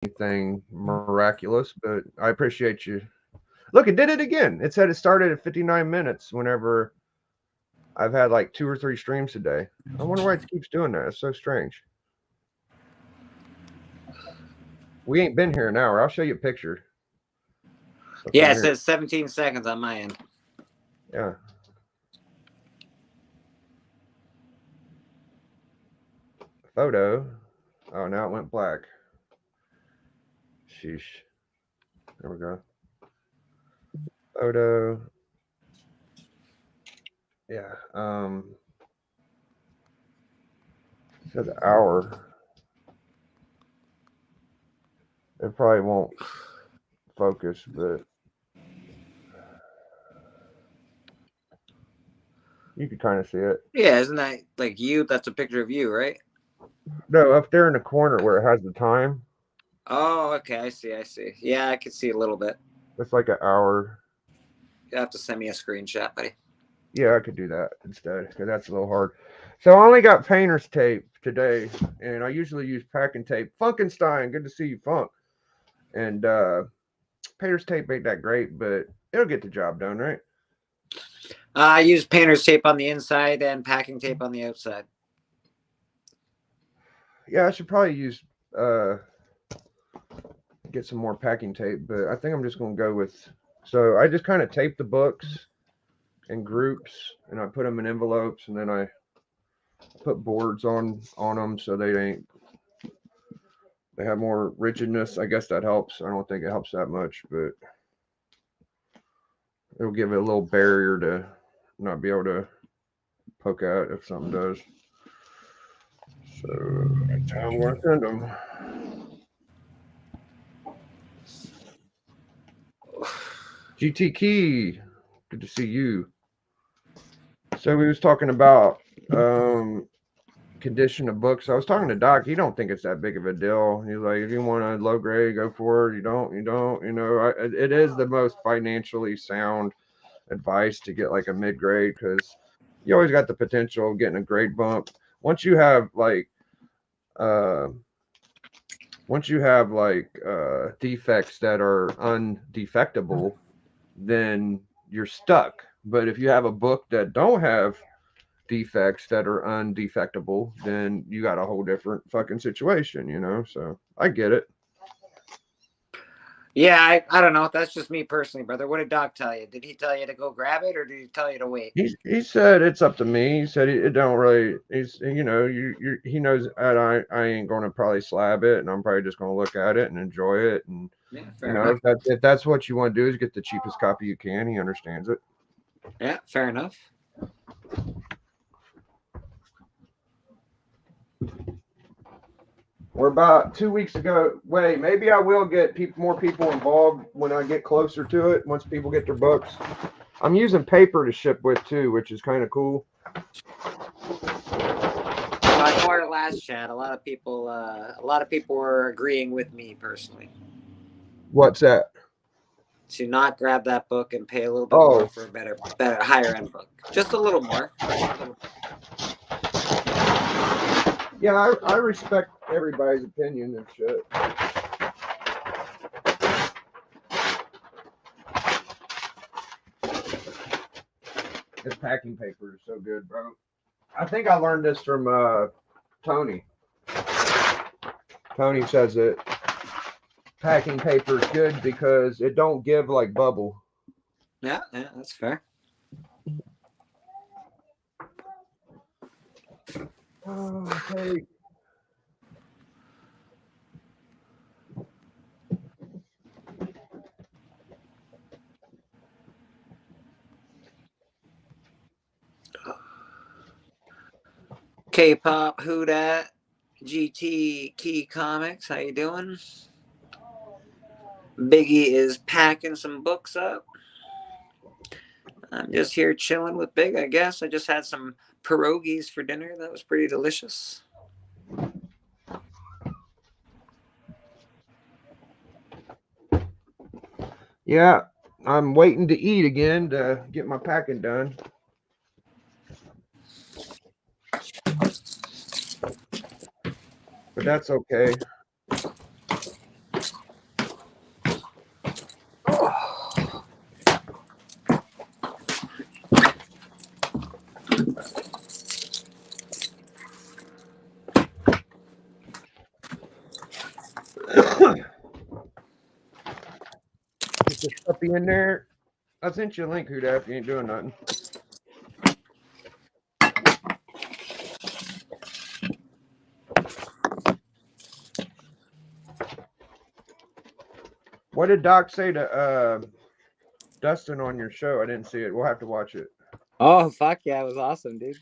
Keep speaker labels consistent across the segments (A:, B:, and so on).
A: anything miraculous, but I appreciate you. Look, it did it again. It said it started at 59 minutes whenever I've had like 2 or 3 streams a day. I wonder why it keeps doing that. It's so strange. We ain't been here an hour. I'll show you a picture. Look
B: Yeah,
A: right
B: it
A: here.
B: says 17 seconds on my end.
A: Yeah. Photo. Oh, now it went black. Sheesh. There we go. Photo. Yeah. It says hour. It probably won't focus, but you can kind of see it.
B: Yeah, isn't that like you? That's a picture of you, right?
A: No, up there in the corner where it has the time,
B: Oh, okay. I see. I see. Yeah, I can see a little bit.
A: it's like an hour.
B: You have to send me a screenshot, buddy.
A: Yeah, I could do that instead because that's a little hard. So I only got painter's tape today, and I usually use packing tape. Funkenstein, good to see you, Funk. And painter's tape ain't that great, but it'll get the job done, right?
B: I use painter's tape on the inside and packing tape on the outside.
A: Yeah, I should probably use uh get some more packing tape, but I think I'm just gonna go with. So I just kind of tape the books in groups, and I put them in envelopes, and then I put boards on them so they have more rigidness. I guess that helps. I don't think it helps that much, but it'll give it a little barrier to not be able to poke out if something does. So that's how I'm going to send them. GT Key, good to see you. So we was talking about condition of books. I was talking to Doc. He don't think it's that big of a deal. He's like, if you want a low grade, go for it. You don't. You don't. You know, it is the most financially sound advice to get like a mid grade because you always got the potential of getting a grade bump. Once you have like uh defects that are undefectable, then you're stuck. But if you have a book that don't have defects that are undefectable, then you got a whole different fucking situation, you know? So I get it.
B: Yeah, I don't know. That's just me personally, brother. What did Doc tell you? Did he tell you to go grab it, or did he tell you to wait?
A: He said it's up to me. He said it don't really. He's you know he knows that I ain't gonna probably slab it, and I'm probably just gonna look at it and enjoy it, and
B: Yeah,
A: you
B: fair
A: know
B: enough.
A: if that's what you want to do is get the cheapest copy you can. He understands it.
B: Yeah, fair enough.
A: We're about 2 weeks ago. Wait, maybe I will get more people involved when I get closer to it. Once people get their books, I'm using paper to ship with too, which is kind of cool.
B: So I know our last chat. A lot of people were agreeing with me personally
A: What's that?
B: to not grab that book and pay a little bit more
A: Oh,
B: for a better, higher end book. Just a little more.
A: yeah, I respect everybody's opinion and shit. This packing paper is so good, bro. I think I learned this from Tony. Tony says that packing paper is good because it don't give like bubble.
B: Yeah, that's fair.
A: Okay.
B: K-pop, who dat? GT Key Comics, how you doing? Biggie is packing some books up. I'm just here chilling with Big, I guess. I just had some pierogies for dinner. That was pretty delicious.
A: Yeah, I'm waiting to eat again to get my packing done. But that's okay. Get this puppy in there. I sent you a link, Huda, if you ain't doing nothing. What did Doc say to Dustin on your show? I didn't see it. We'll have to watch it.
B: Oh fuck yeah, it was awesome, dude.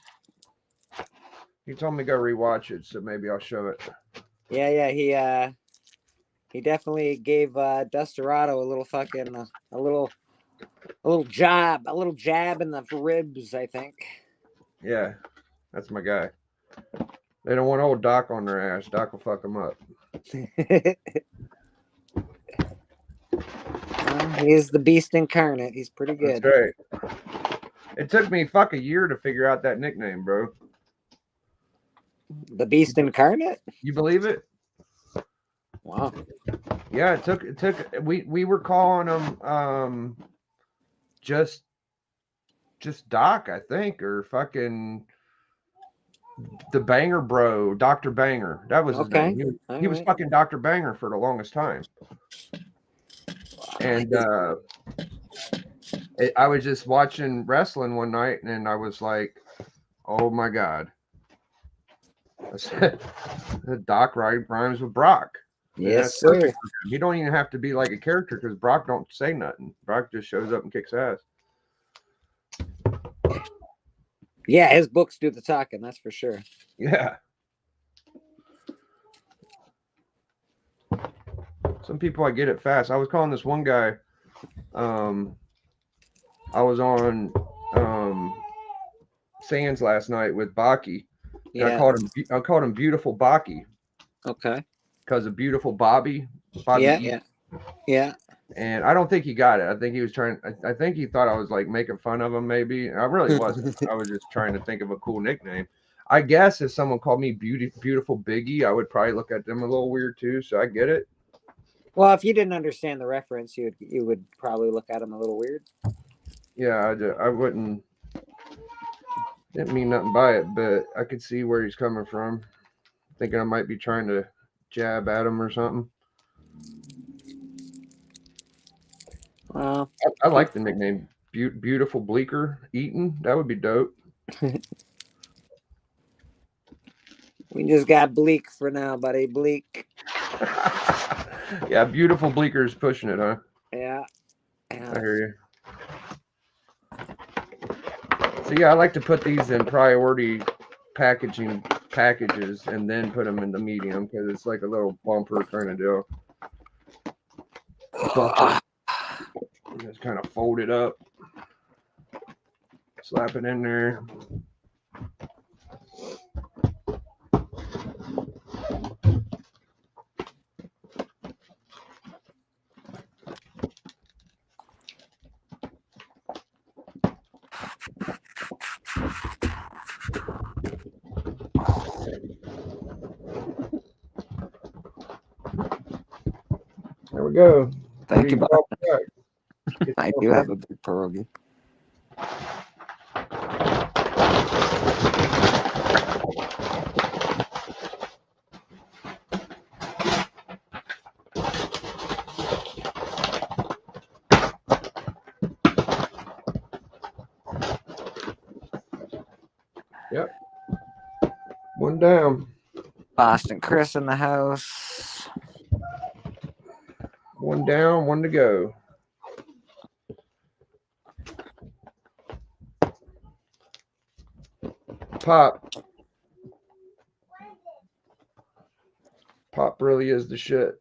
A: He told me to go rewatch it, so maybe I'll show it.
B: Yeah, he definitely gave Dustorado a little fucking a little jab in the ribs, I think.
A: Yeah, that's my guy. They don't want old Doc on their ass. Doc will fuck them up.
B: He's the beast incarnate. He's pretty good.
A: That's right. It took me a year to figure out that nickname, bro.
B: The beast incarnate?
A: You believe it?
B: Wow.
A: Yeah, it took we were calling him just Doc, I think, or fucking the Banger Bro, Dr. Banger. That was his name. He was fucking Dr. Banger for the longest time. And I was just watching wrestling one night, and I was like, "Oh my god!" I said, "Doc rhymes with Brock."
B: Yes, sir.
A: You don't even have to be like a character because Brock don't say nothing. Brock just shows up and kicks ass.
B: Yeah, his books do the talking. That's for sure.
A: Yeah. Some people, I get it fast. I was calling this one guy. I was on Sands last night with Baki. Yeah. I called him Beautiful Baki.
B: Okay.
A: Because of Beautiful Bobby.
B: Yeah.
A: And I don't think he got it. I think he was trying. I think he thought I was like making fun of him. Maybe I really wasn't. I was just trying to think of a cool nickname. I guess if someone called me Beautiful Biggie, I would probably look at them a little weird too. So I get it.
B: Well, if you didn't understand the reference, you would probably look at him a little weird.
A: Yeah, I wouldn't. Didn't mean nothing by it, but I could see where he's coming from. Thinking I might be trying to jab at him or something.
B: Well,
A: I like the nickname Beautiful Bleecker Eaton. That would be dope.
B: We just got Bleak for now, buddy. Bleak.
A: Yeah, Beautiful Bleecker is pushing it, huh?
B: Yeah.
A: I hear you. So yeah, I like to put these in priority packages and then put them in the medium because it's like a little bumper kind of deal. Just kind of fold it up, slap it in there. There we go.
B: Thank you, I do have a big pierogi.
A: Yep. One down.
B: Boston Chris in the house.
A: One down, one to go. Pop really is the shit.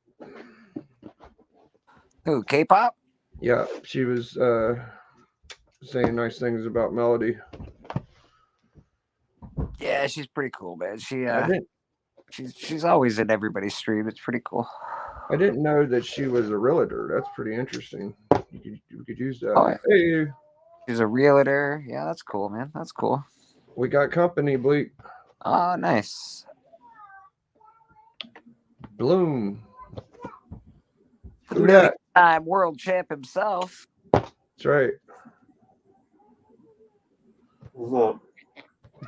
B: Who, K-pop?
A: Yeah, she was saying nice things about Melody.
B: Yeah, she's pretty cool, man. She's always in everybody's stream. It's pretty cool.
A: I didn't know that she was a realtor. That's pretty interesting. You could use that.
B: Oh, yeah.
A: Hey,
B: she's a realtor. Yeah, that's cool, man. That's cool.
A: We got company, Bleak.
B: Oh, nice.
A: Bloom.
B: Who that? Time world champ himself.
A: That's right.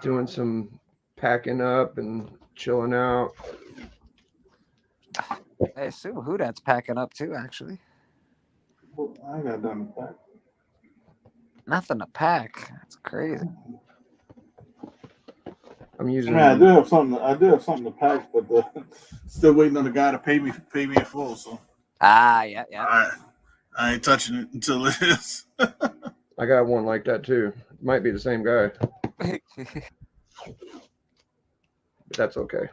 A: Doing some packing up and chilling out.
B: I assume Hudat's packing up too. Actually,
C: Well, I ain't got done with that.
B: nothing to pack. That's crazy.
A: I'm
C: I mean, I
A: using.
C: do have something. I do have something to pack, but still waiting on the guy to pay me in full. So
B: Ah, yeah, yeah.
C: I ain't touching it until it is.
A: I got one like that too. Might be the same guy, but that's okay.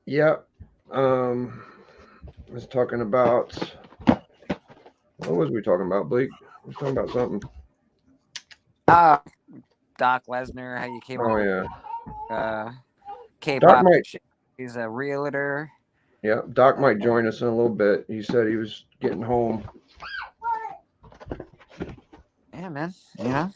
A: Yeah. I was talking about. What was we talking about, Bleak? We was talking about something.
B: Ah, Doc Lesnar. How you came up
A: Oh
B: with
A: yeah. Doc
B: K-pop?
A: might.
B: He's a realtor.
A: Yeah, Doc might join us in a little bit. He said he was getting home.
B: Yeah, man. You know.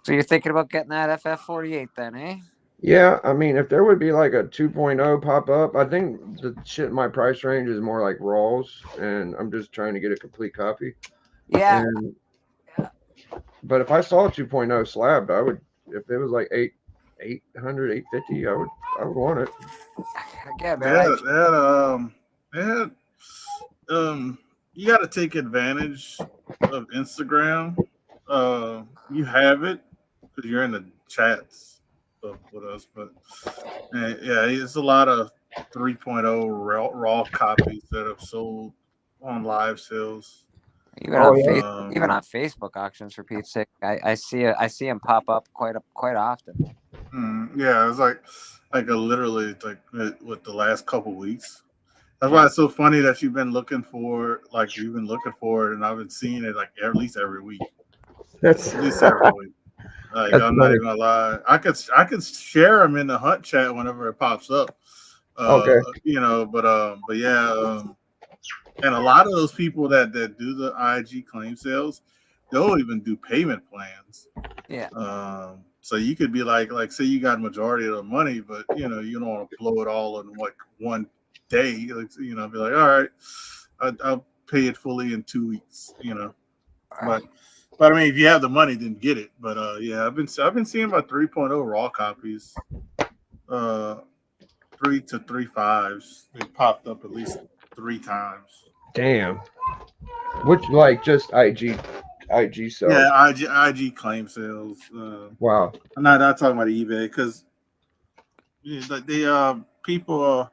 B: So you're thinking about getting that ff48 then, eh?
A: Yeah, I mean, if there would be like a 2.0 pop up, I think the shit in my price range is more like raws, and I'm just trying to get a complete copy.
B: Yeah.
A: And but if I saw a 2.0 slabbed, I would. If it was like 800, 850, I would want it.
B: Again,
C: They
B: man.
C: had, they had, they had, you got to take advantage of Instagram. You have it because you're in the chats with us, but yeah, it's a lot of 3.0 raw copies that have sold on live sales.
B: Even
A: Oh
B: on
A: yeah.
B: even on Facebook auctions for Pete's sake, I see him pop up quite often.
C: Yeah, it's like a literally it's like with the last couple weeks. That's why
B: Yeah.
C: it's so funny that you've been looking for it, and I've been seeing it like at least every week,
A: That's
C: at least every week. Like
A: that's
C: I'm not
A: funny.
C: even gonna lie, I could share them in the hunt chat whenever it pops up.
A: Okay.
C: But yeah, and a lot of those people that do the IG claim sales, they'll even do payment plans.
B: Yeah.
C: So you could be like say you got majority of the money, but you don't want to blow it all in like one day. Like, be like, all right, I'll pay it fully in 2 weeks. But I mean, if you have the money, then get it. But yeah, I've been seeing about 3.0 raw copies, uh, 3 to 3.5s. They popped up at least 3 times.
A: Damn. Which like just IG
C: Yeah,
A: sells.
C: IG claim sales.
A: Wow.
C: I'm not talking about eBay because the people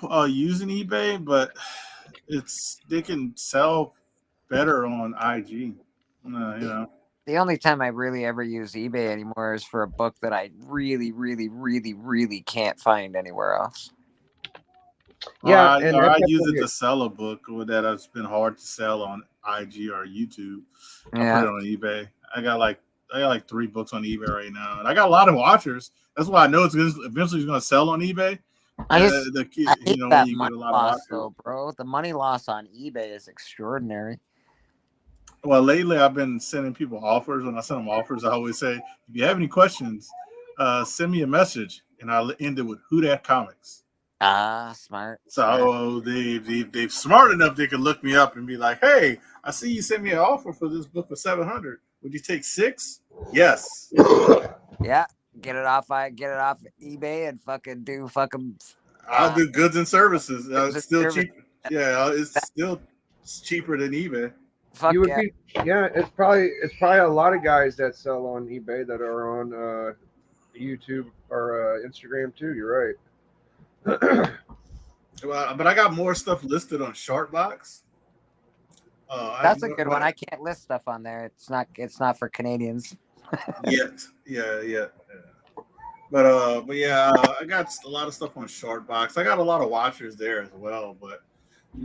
C: are using eBay, but they can sell better on IG. You know.
B: The only time I really ever use eBay anymore is for a book that I really can't find anywhere else.
C: Or
A: Yeah,
C: I,
A: and
C: or
A: that's
C: I use it
A: actually
C: to sell a book that has been hard to sell on IG or YouTube. I put
B: Yeah.
C: it on eBay. I got like 3 books on eBay right now, and I got a lot of watchers. That's why I know eventually going to sell on eBay.
B: I just I hate
C: When
B: that
C: you get
B: money
C: a lot of
B: loss
C: watchers.
B: though, bro. The money loss on eBay is extraordinary.
C: Well, lately I've been sending people offers. When I send them offers, I always say, if you have any questions, send me a message, and I'll end it with "Who Dat Comics."
B: Ah, smart.
C: So they've smart enough they can look me up and be like, "Hey, I see you sent me an offer for this book for 700. Would you take 6? Yes,
B: Yeah. Get it off eBay and fucking do fucking
C: I'll do goods and services.
B: goods
C: It's
B: and
C: still
B: service.
C: cheap. Yeah, it's cheaper than eBay.
A: you
B: Fuck
A: would
B: yeah.
A: be yeah, it's probably a lot of guys that sell on eBay that are on YouTube or Instagram too. You're right.
C: Well, but I got more stuff listed on Shartbox. I have
B: That's a
C: more,
B: good one.
C: but
B: I can't list stuff on there. It's not for Canadians.
C: yet, yeah. But yeah, I got a lot of stuff on Shartbox. I got a lot of watchers there as well, but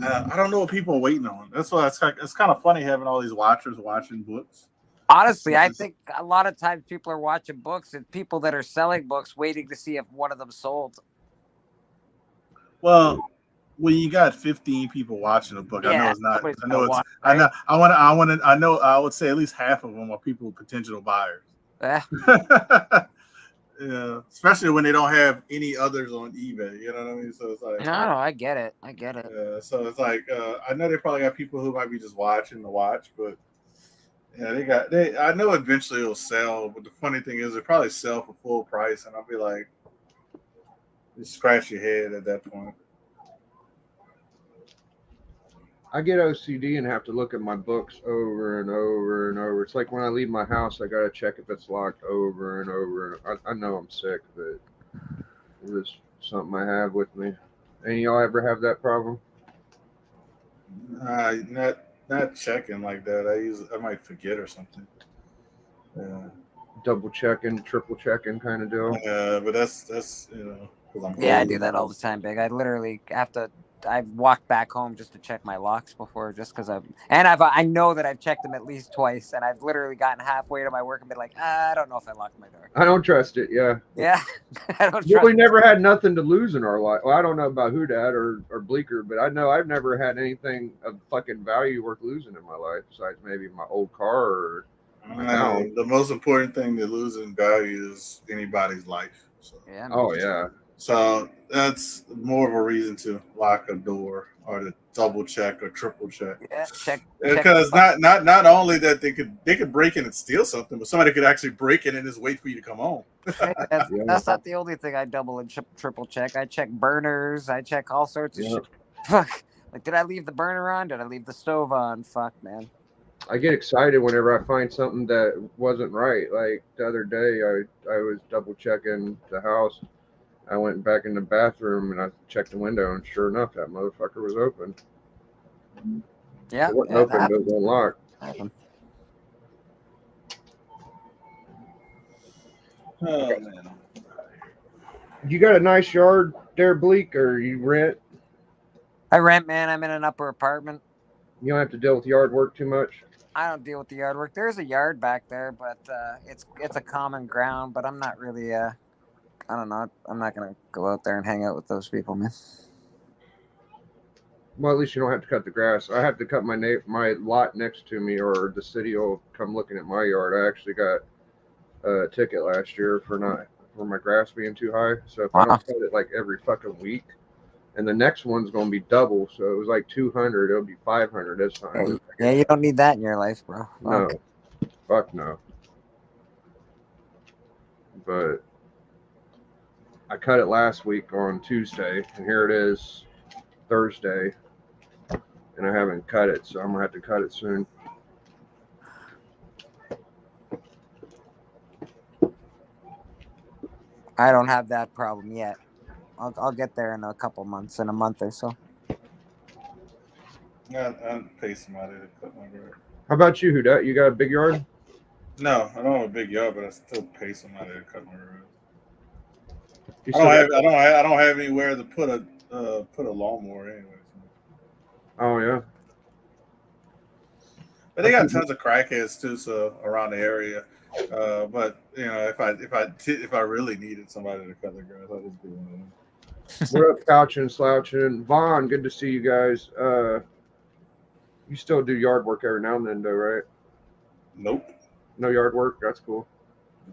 C: I don't know what people are waiting on. That's why it's kind of funny having all these watchers watching books.
B: Honestly, I
C: Because,
B: think a lot of times people are watching books and people that are selling books waiting to see if one of them sold.
C: well, when you got 15 people watching a book, I know
B: Yeah,
C: it's not.
B: nobody's
C: I
B: gonna
C: know it's.
B: watch,
C: I
B: right?
C: know. I know. I would say at least half of them are people potential buyers.
B: Yeah.
C: Yeah, especially when they don't have any others on eBay. You know what I mean? So it's
B: No,
C: like,
B: no, I get it. I get it.
C: I know they probably got people who might be just watching to watch, but Yeah, they. I know eventually it'll sell, but the funny thing is, it probably sell for full price, and I'll be like, you scratch your head at that point.
A: I get OCD and have to look at my books over and over and over. It's like when I leave my house, I gotta check if it's locked over and over. I know I'm sick, but it's just something I have with me. Any y'all ever have that problem?
C: Not checking like that. I might forget or something. Yeah,
A: Double checking, triple checking kind of deal.
C: but that's because I'm
B: Yeah, I do
C: old.
B: that all the time, big. I literally have to. I've walked back home just to check my locks before, just because I know that I've checked them at least twice, and I've literally gotten halfway to my work and been like, I don't know if I locked my door.
A: I don't trust it. Yeah.
B: Yeah, I don't
A: Well,
B: trust.
A: we never had nothing to lose in our life. Well, I don't know about who that or Bleecker, but I know I've never had anything of fucking value worth losing in my life besides maybe my old car or my house.
C: The most important thing to lose in value is anybody's life. So.
B: Yeah, man.
A: Oh yeah.
C: So that's more of a reason to lock a door or to double check or triple check.
B: Yeah, check.
C: Because not only that they could break in and steal something, but somebody could actually break in and just wait for you to come home.
B: Hey, that's,
A: Yeah.
B: that's not the only thing I double and triple check. I check burners. I check all sorts of
A: Yeah.
B: shit. Fuck. Like, did I leave the burner on? Did I leave the stove on? Fuck, man.
A: I get excited whenever I find something that wasn't right. Like the other day, I was double checking the house. I went back in the bathroom and I checked the window, and sure enough, that motherfucker was open.
B: Yeah,
A: It wasn't
B: yeah,
A: open, but it was unlocked.
B: happened.
C: Oh man.
A: You got a nice yard there, Bleak, or you rent?
B: I rent, man. I'm in an upper apartment.
A: You don't have to deal with yard work too much.
B: I don't deal with the yard work. There's a yard back there, but it's a common ground. But I'm not really I don't know. I'm not gonna go out there and hang out with those people, man.
A: Well, at least you don't have to cut the grass. I have to cut my lot next to me, or the city will come looking at my yard. I actually got a ticket last year for my grass being too high. So if I
B: Wow.
A: don't cut it like every fucking week, and the next one's gonna be double, so it was like 200. It'll be 500 this time.
B: Yeah, you don't need that in your life, bro.
A: No, fuck no. But I cut it last week on Tuesday, and here it is Thursday, and I haven't cut it, so I'm gonna have to cut it soon.
B: I don't have that problem yet. I'll get there in a couple months, in a month or so.
C: I'd pay somebody to cut my grass.
A: How about you, Hudat? You got a big yard?
C: No, I don't have a big yard, but I still pay somebody to cut my grass.
A: You
C: I don't have anywhere to put a lawnmower anyway.
A: Oh yeah.
C: But they got tons of crackheads too, so around the area. But if I really needed somebody to cut the grass, I'd just do one of them.
A: What up, couching, slouching? Vaughn, good to see you guys. You still do yard work every now and then, though, right?
C: Nope.
A: No yard work. That's cool.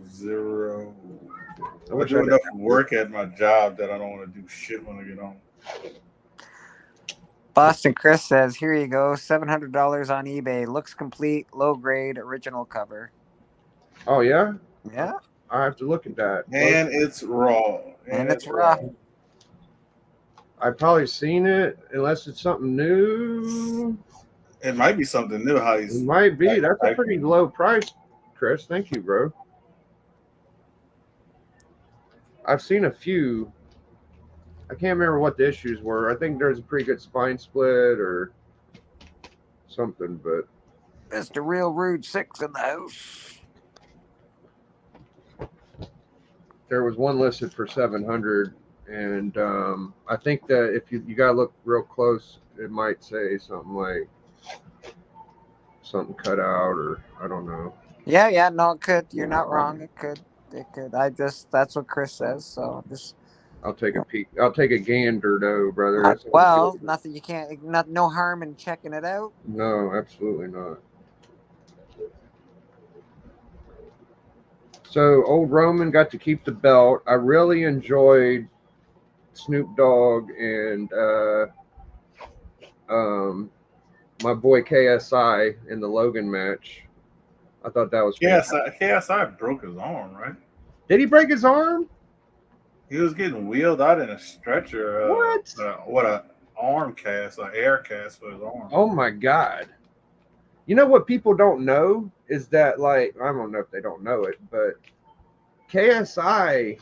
C: Zero.
A: I
C: I
A: wish
C: do
A: I
C: enough work at my job that I don't want to do shit when I get home.
B: Boston Chris says, "Here you go, $700 on eBay. Looks complete, low grade, original cover."
A: Oh yeah.
B: Yeah,
A: I have to look at that.
C: And it's raw.
B: and it's raw.
A: I've probably seen it, unless it's something new.
C: It might be something new. How
A: It
C: he's
A: might be. That's a pretty low price, Chris. Thank you, bro. I've seen a few. I can't remember what the issues were. I think there's a pretty good spine split or something, but
B: Mr. Real Rude 6 in the house.
A: there was one listed for 700, and I think that if you gotta look real close, it might say something like something cut out, or I don't know.
B: Yeah, no, it could. You're not wrong. It could. That's what Chris says. So just.
A: I'll take a peek. I'll take a gander, though, brother. That's
B: Well, nothing. You can't. No harm in checking it out.
A: No, absolutely not. So old Roman got to keep the belt. I really enjoyed Snoop Dogg and my boy KSI in the Logan match. I thought that was
C: KSI broke his arm, right?
A: Did he break his arm?
C: He was getting wheeled out in a stretcher.
A: What?
C: What a arm cast, an air cast for his arm.
A: Oh my God. You know what people don't know is that, like, I don't know if they don't know it, but KSI,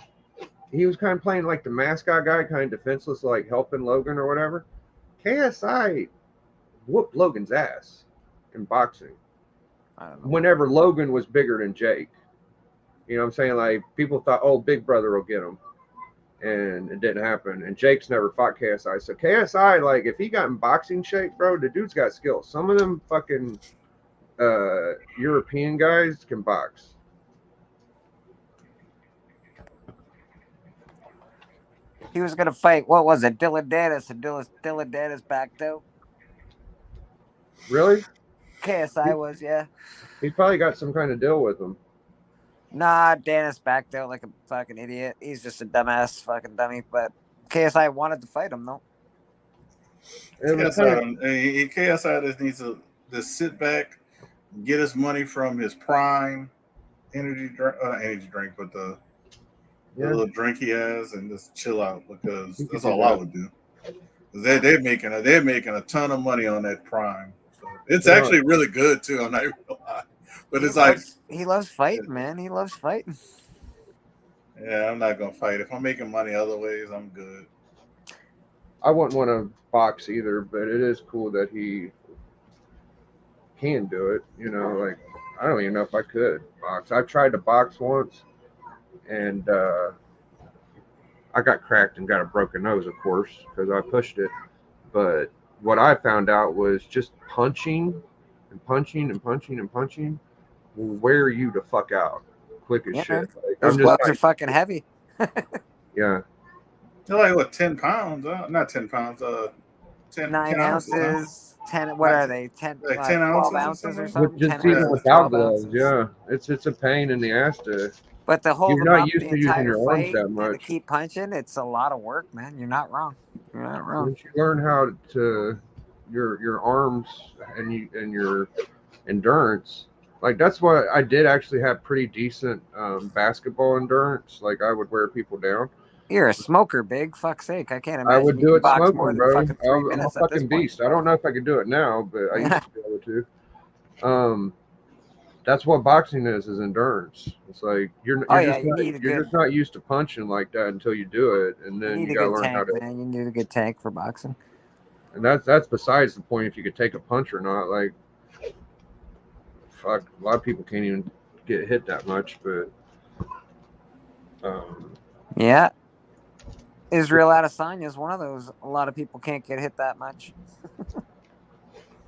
A: he was kind of playing like the mascot guy, kind of defenseless, like helping Logan or whatever. KSI whooped Logan's ass in boxing.
B: I don't know.
A: Whenever Logan was bigger than Jake. You know what I'm saying? Like, people thought, oh, Big Brother will get him. And it didn't happen. And Jake's never fought KSI. So KSI, like, if he got in boxing shape, bro, the dude's got skills. Some of them fucking European guys can box.
B: He was gonna fight. What was it? Dylan Dennis, and Dylan Dennis backed out.
A: Really?
B: KSI was, yeah.
A: He probably got some kind of deal with him.
B: Nah, Dennis backed out like a fucking idiot. He's just a dumbass fucking dummy. But KSI wanted to fight him though.
C: KSI just needs to just sit back, get his money from his prime energy drink, but the little drink he has, and just chill out, because that's all I would do. They're making a ton of money on that prime. So it's actually really good too. I'm not even gonna lie. But
B: he loves fighting, man. He loves fighting.
C: Yeah, I'm not gonna fight. If I'm making money other ways, I'm good.
A: I wouldn't want to box either, but it is cool that he can do it. You know, like, I don't even know if I could box. I tried to box once, and I got cracked and got a broken nose, of course, because I pushed it. But what I found out was just punching and punching and punching and punching will wear you the fuck out quick as shit. Like,
B: those gloves are fucking heavy.
A: Yeah.
C: They're like, what, 10 pounds? Not 10 pounds.
B: 9 ounces. 10. What are they? 10.
C: Like 10
B: 12
C: ounces
B: or something.
A: Just even without gloves, yeah. It's a pain in the ass to.
B: But to hold
A: You're
B: them
A: not
B: up
A: used
B: the
A: to using
B: entire
A: your arms
B: fight
A: that
B: and
A: much.
B: to keep punching, it's a lot of work, man. You're not wrong. You're not wrong.
A: Once you learn how to your arms and your endurance, like, that's why I did actually have pretty decent basketball endurance. Like, I would wear people down.
B: You're a smoker, big. Fuck's sake. I can't imagine.
A: I would do it
B: box
A: smoking,
B: more than
A: bro.
B: fucking 3
A: I'm a
B: minutes at
A: fucking
B: this point.
A: beast. I don't know if I could do it now, but I used to be able to. That's what boxing is endurance. It's like you're just not used to punching like that until you do it, and then you gotta learn how to.
B: Man, you need a good tank for boxing.
A: And that's besides the point if you could take a punch or not. Like, fuck, a lot of people can't even get hit that much, but
B: yeah. Israel Adesanya is one of those. A lot of people can't get hit that much.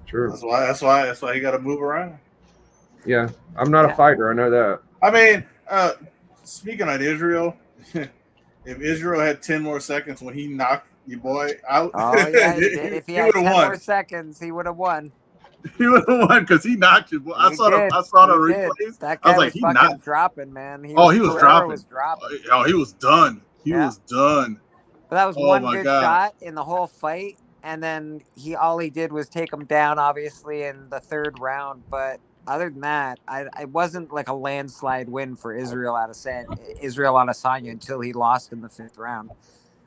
A: True.
C: That's why you got to move around.
A: Yeah, I'm not a fighter. I know that.
C: I mean, speaking of Israel, if Israel had 10 more seconds when he knocked your boy out,
B: if he had 10 more seconds, he would have won.
C: He would have won because he knocked you. I saw the replays.
B: That guy was fucking dropping, man.
C: He was dropping. Oh, he was done. He was done.
B: But that was one good shot in the whole fight, and then all he did was take him down, obviously, in the third round. But other than that, it wasn't like a landslide win for Israel Adesanya until he lost in the 5th round.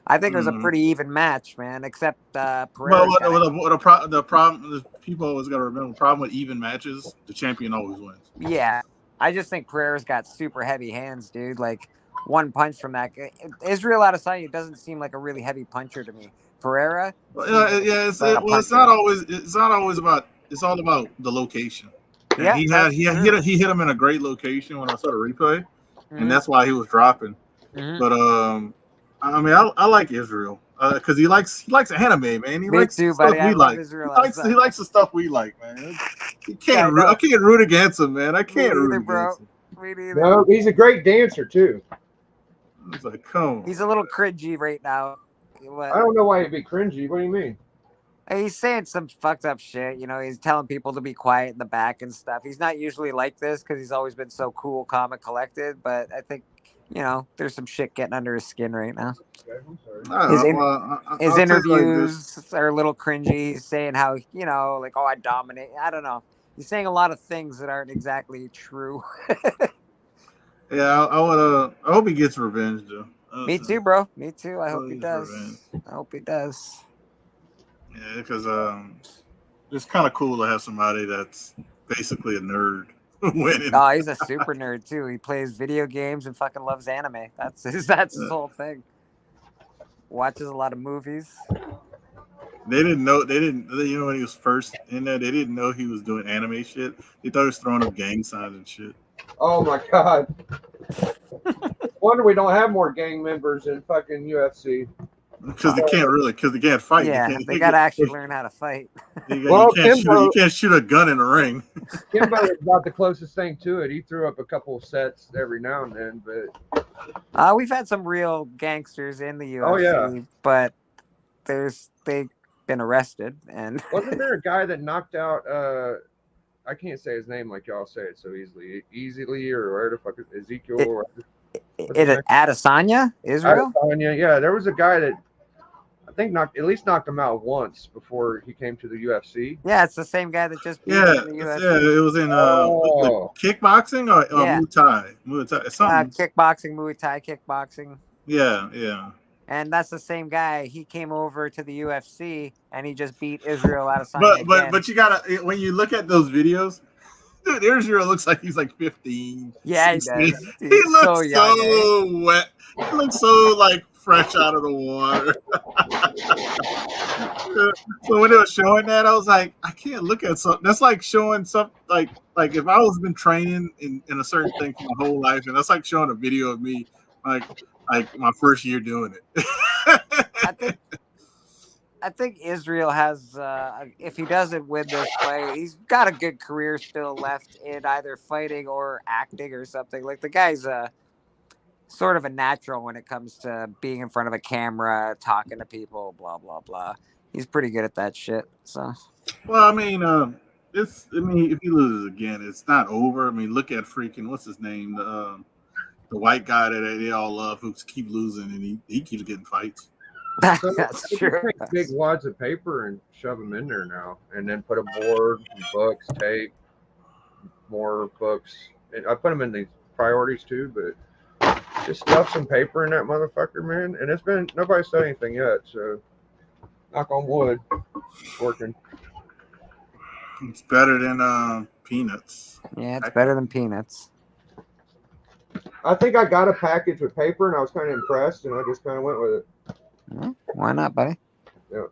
B: I think it was a pretty even match, man. Except Pereira.
C: Well, the problem people always got to remember. The problem with even matches, the champion always wins.
B: Yeah, I just think Pereira's got super heavy hands, dude. Like, one punch from that guy. Israel Adesanya doesn't seem like a really heavy puncher to me. Pereira.
C: It's not always about. It's all about the location. And he hit him in a great location when I saw the replay, and that's why he was dropping. Mm-hmm. But I mean, I like Israel because he likes anime, man. He likes the stuff we like. He likes the stuff we like, man. I can't root against him, man. I can't root against him.
B: Me neither.
A: No, he's a great dancer too.
C: It's like, come on.
B: He's a little cringy right now.
A: I don't know why he'd be cringy. What do you mean?
B: He's saying some fucked up shit. You know, he's telling people to be quiet in the back and stuff. He's not usually like this because he's always been so cool, calm, and collected. But I think, you know, there's some shit getting under his skin right now. His interviews are a little cringy. He's saying how, you know, like, oh, I dominate. I don't know. He's saying a lot of things that aren't exactly true.
C: Yeah, I hope he gets revenge though.
B: Me
C: Honestly.
B: too, bro. Me too. I
C: I
B: hope
C: hope
B: he
C: he gets revenge.
B: does. I hope he does.
C: Yeah, because it's kind of cool to have somebody that's basically a nerd winning.
B: Oh, he's a super nerd too. He plays video games and fucking loves anime. That's his whole thing. Watches a lot of movies.
C: They didn't know. They didn't. You know when he was first in there, they didn't know he was doing anime shit. They thought he was throwing up gang signs and shit.
A: Oh my god. Wonder we don't have more gang members in fucking UFC.
C: Because they can't fight.
B: Yeah, they gotta actually learn how to fight.
C: You
A: Well,
C: can't shoot. You
A: Kimbo,
C: can't shoot a gun in a ring.
A: Kimbo is about the closest thing to it. He threw up a couple of sets every now and then, but
B: We've had some real gangsters in the UFC,
A: oh yeah,
B: but they've been arrested and
A: wasn't there a guy that knocked out? I can't say his name like y'all say it so easily, or where the fuck is Ezekiel?
B: it,
A: Or,
B: Adesanya, Israel.
A: Adesanya, yeah, there was a guy that I think knocked him out once before he came to the UFC.
B: Yeah, it's the same guy that just beat
C: Yeah,
B: him in the UFC.
C: yeah. It was in kickboxing or
B: Yeah.
C: Muay Thai. Muay Thai. Something.
B: Kickboxing, Muay Thai, kickboxing.
C: Yeah.
B: And that's the same guy. He came over to the UFC and he just beat Israel Adesanya again.
C: But you gotta when you look at those videos, dude, Israel looks like he's like 15.
B: Yeah, he
C: 16.
B: does.
C: He
B: He's
C: looks
B: so young,
C: so wet. He looks so like fresh out of the water. So when they were showing that, I was like, I can't look at something. That's like showing something like if I was been training in a certain thing for my whole life, and that's like showing a video of me like my first year doing it.
B: I think Israel has, if he doesn't win this fight, he's got a good career still left in either fighting or acting or something. Like the guy's sort of a natural when it comes to being in front of a camera, talking to people, blah blah blah. He's pretty good at that shit. So,
C: well, I mean, it's. I mean, if he loses again, it's not over. I mean, look at freaking what's his name, the white guy that they all love who keep losing, and he keeps getting fights.
A: So
B: that's
A: you
B: true.
A: can take big wads of paper and shove them in there now, and then put a board, books, tape, more books. And I put them in these priorities too, but just stuff some paper in that motherfucker, man. And it's been nobody said anything yet, so knock on wood, it's working.
C: It's better than peanuts.
B: Yeah, it's better than peanuts.
A: I think I got a package with paper, and I was kind of impressed, and I just kind of went with it.
B: Why not, buddy?
A: Yeah.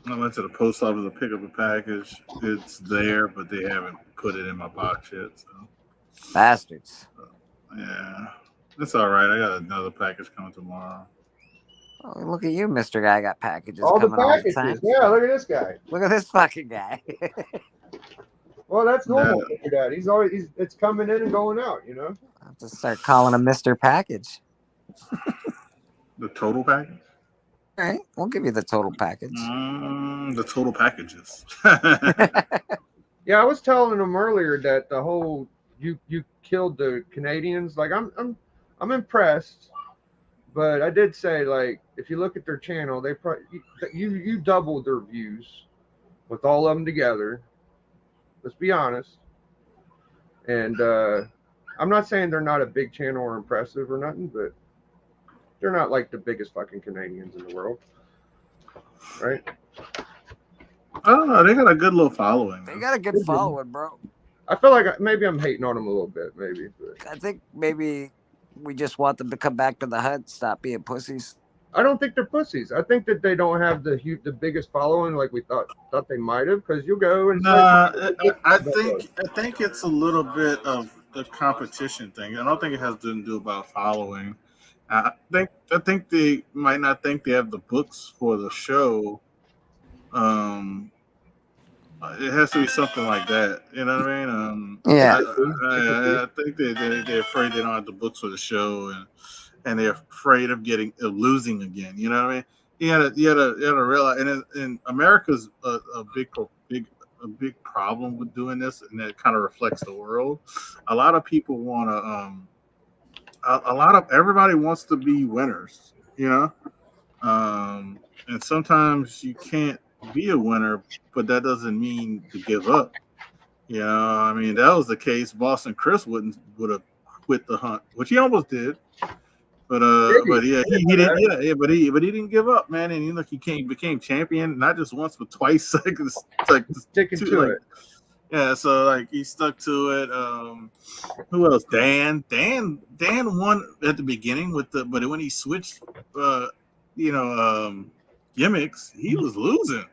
C: I went to the post office to pick up a package. It's there, but they haven't put it in my box yet. So.
B: Bastards.
C: Yeah, that's all right. I got another package coming tomorrow.
B: Oh, look at you, Mr. Guy. Got packages
A: All the
B: coming all the
A: packages.
B: time.
A: Yeah, look at this guy.
B: Look at this fucking guy.
A: Well, that's normal for your dad. It's coming in and going out, you know.
B: I have to start calling him Mr. Package.
C: The total package?
B: All right, we'll give you the total package.
C: The total packages.
A: Yeah, I was telling him earlier that the whole you killed the Canadians. Like I'm impressed, but I did say like if you look at their channel, they probably you doubled their views with all of them together. Let's be honest. And I'm not saying they're not a big channel or impressive or nothing, but they're not like the biggest fucking Canadians in the world, right?
C: I don't know. They got a good little following.
B: They got a good following, bro.
A: I feel like maybe I'm hating on them a little bit, maybe. But
B: I think maybe we just want them to come back to the hut, stop being pussies.
A: I don't think they're pussies. I think that they don't have the biggest following like we thought they might have. Because you go and
C: I think it's a little bit of the competition thing. I don't think it has to do about following. I think they might not think they have the books for the show. It has to be something like that. You know what I mean?
B: Yeah.
C: I think they're afraid they don't have the books for the show, and they're afraid of losing again. You know what I mean? You gotta realize, and America's a big problem with doing this, and that kind of reflects the world. A lot of people want to. Everybody wants to be winners, you know, and sometimes you can't be a winner, but that doesn't mean to give up. You know, I mean, that was the case. Boston Chris would have quit the hunt, which he almost did. But yeah, he didn't. Yeah, but he didn't give up, man. And look, he became champion not just once but twice. like
A: Sticking
C: two,
A: to
C: like
A: it.
C: yeah. So like he stuck to it. Who else? Dan won at the beginning but when he switched, gimmicks, he was losing.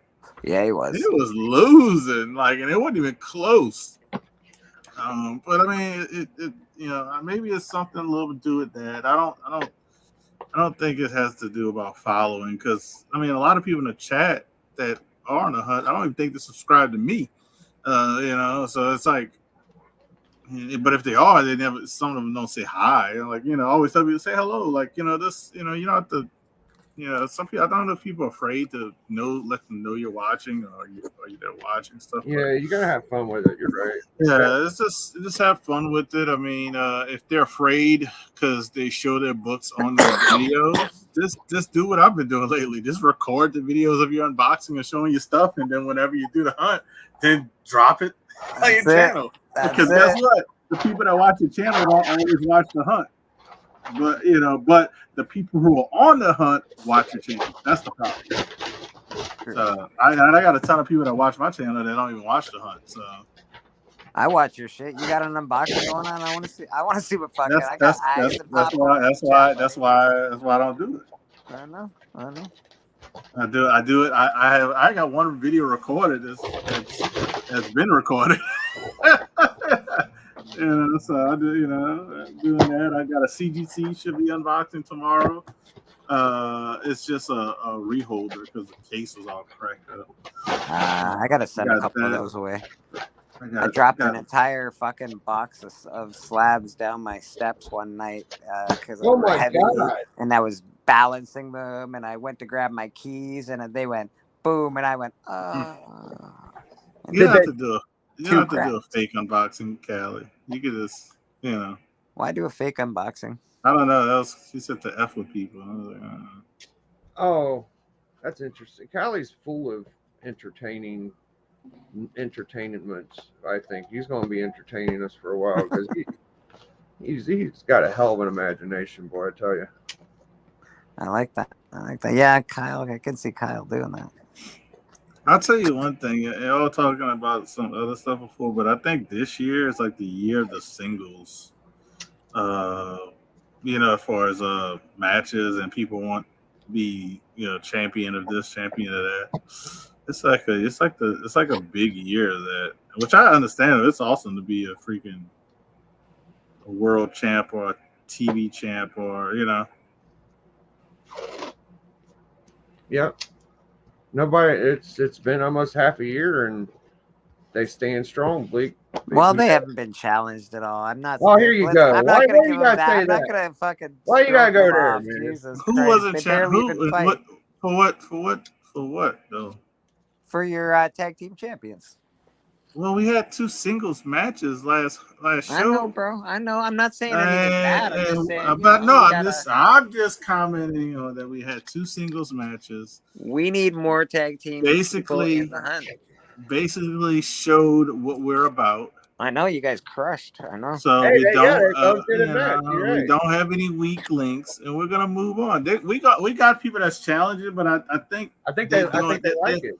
B: Yeah, he
C: He
B: was.
C: was losing, like, and it wasn't even close. But I mean, it maybe it's something a little to do with that. I don't think it has to do about following, because I mean, a lot of people in the chat that are on the hunt, I don't even think they subscribe to me. So it's like, but if they are, they never. Some of them don't say hi. Like, always tell people to say hello. Like, this, you don't have to. Some people, I don't know if people are afraid to let them know you're watching, or are you there watching stuff.
A: Yeah, you gotta have fun with it. You're right.
C: Yeah, it's just have fun with it. I mean, if they're afraid because they show their books on the videos, just do what I've been doing lately. Just record the videos of your unboxing and showing your stuff, and then whenever you do the hunt, then drop it on your channel. Because guess what? The people that watch your channel don't always watch the hunt. But the people who are on the hunt watch your channel. That's the problem. So I got a ton of people that watch my channel that don't even watch the hunt. So
B: I watch your shit. You got an unboxing going on? I want to see what fucking. I got
C: that's
B: eyes and
C: why I don't do it.
B: I know.
C: I do it. I got one video recorded that's been recorded. So I do, doing that. I got a CGC should be unboxing tomorrow. It's just a reholder because the case was all cracked up.
B: I gotta send a couple of those away. I dropped an entire fucking box of slabs down my steps one night because
A: Oh my God.
B: and I was balancing them, and I went to grab my keys, and they went boom, and I went.
C: You don't have to do a fake unboxing, Callie. You could just,
B: Why do a fake unboxing?
C: I don't know. She said to F with people. I was like,
A: Oh, that's interesting. Callie's full of entertainments. I think he's going to be entertaining us for a while because he's got a hell of an imagination, boy. I tell you.
B: I like that. Yeah, Kyle. I can see Kyle doing that.
C: I'll tell you one thing. Y'all talking about some other stuff before, but I think this year is like the year of the singles. As far as matches and people want to be champion of this, champion of that. It's like a big year that, which I understand. It's awesome to be a freaking world champ or a TV champ or
A: Yep. Nobody. It's been almost half a year and they stand strong, Bleak.
B: Well, they haven't been challenged at all. I'm not.
A: Oh, here you go.
B: I'm not going to give them that. I'm
A: that?
B: not going to fucking.
A: Why you gotta go there, man?
B: Jesus
C: Who
B: Christ.
C: wasn't
B: They
C: champion?
B: barely even fight.
C: For what though?
B: For your tag team champions.
C: Well, we had 2 singles matches last show.
B: I know, bro. I know. I'm not saying anything bad. I'm just saying.
C: I'm just commenting on that we had 2 singles matches.
B: We need more tag teams.
C: Basically,
B: in the hunt.
C: Basically showed what we're about.
B: I know you guys crushed. I know.
C: So we don't have any weak links, and we're gonna move on. We got people that's challenging, but I think they like it.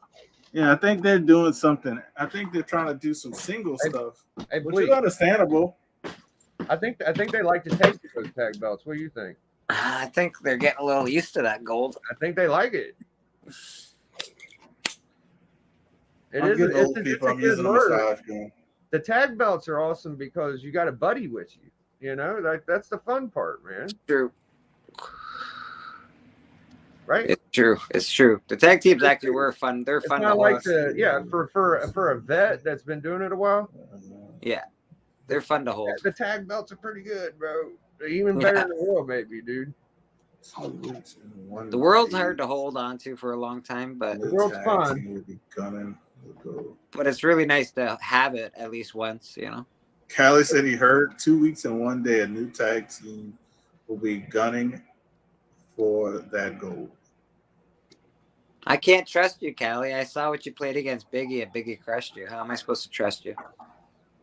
C: Yeah, I think they're doing something. I think they're trying to do some single stuff, which is understandable.
A: I think they like to take those tag belts. What do you think?
B: I think they're getting a little used to that gold.
A: I think they like it. It's a good word. The tag belts are awesome because you got a buddy with you. That's the fun part, man.
B: True.
A: Right?
B: It's true. The tag teams actually were fun. They're fun to
A: like for a vet that's been doing it a while.
B: Yeah. They're fun to hold.
A: The tag belts are pretty good, bro. They're even better than the world, maybe, dude.
B: The world's hard to hold on to for a long time, but
A: the world's fun.
B: But it's really nice to have it at least once,
C: Callie said he heard 2 weeks and 1 day a new tag team will be gunning for that gold.
B: I can't trust you, Callie. I saw what you played against Biggie, and Biggie crushed you. How am I supposed to trust you?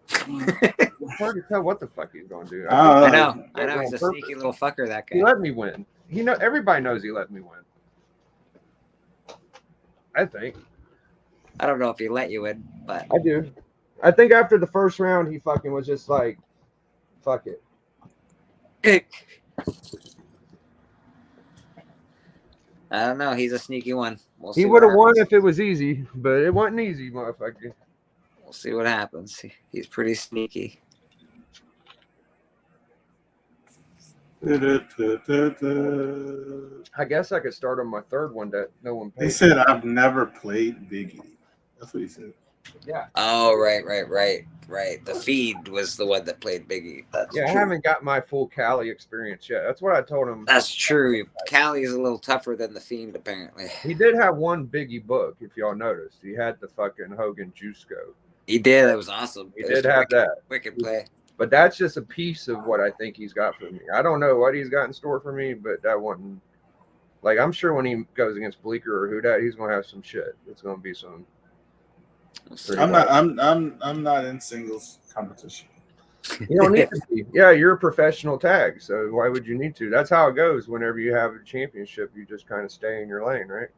A: It's hard to tell what the fuck he's going to do.
B: I
C: Uh,
B: know. He's a sneaky little fucker, that
A: He
B: guy.
A: let me win. Everybody knows he let me win. I think.
B: I don't know if he let you in, but
A: I do. I think after the first round, he fucking was just like, fuck it.
B: I don't know. He's a sneaky one. We'll see
A: He
B: what
A: would have won
B: happens.
A: if it was easy, but it wasn't easy, motherfucker.
B: We'll see what happens. He's pretty sneaky.
C: they
A: I guess I could start on my third one that no one paid.
C: said I've never played Biggie. That's what he said.
A: Yeah.
B: Oh, right. The feed was the one that played Biggie. That's
A: Yeah, I
B: true.
A: haven't got my full Cali experience yet. That's what I told him.
B: That's true. Callie is a little tougher than the Fiend, apparently.
A: He did have one Biggie book, if y'all noticed. He had the fucking Hogan Juice Go.
B: He did. That was awesome.
A: He
B: It was
A: did have
B: wicked,
A: that.
B: Wicked play.
A: But that's just a piece of what I think he's got for me. I don't know what he's got in store for me, but that one, like, I'm sure when he goes against Bleecker or who that, he's gonna have some shit. It's gonna be some.
C: I'm not in singles competition.
A: You don't need to be. Yeah, you're a professional tag, so why would you need to? That's how it goes. Whenever you have a championship, you just kind of stay in your lane, right?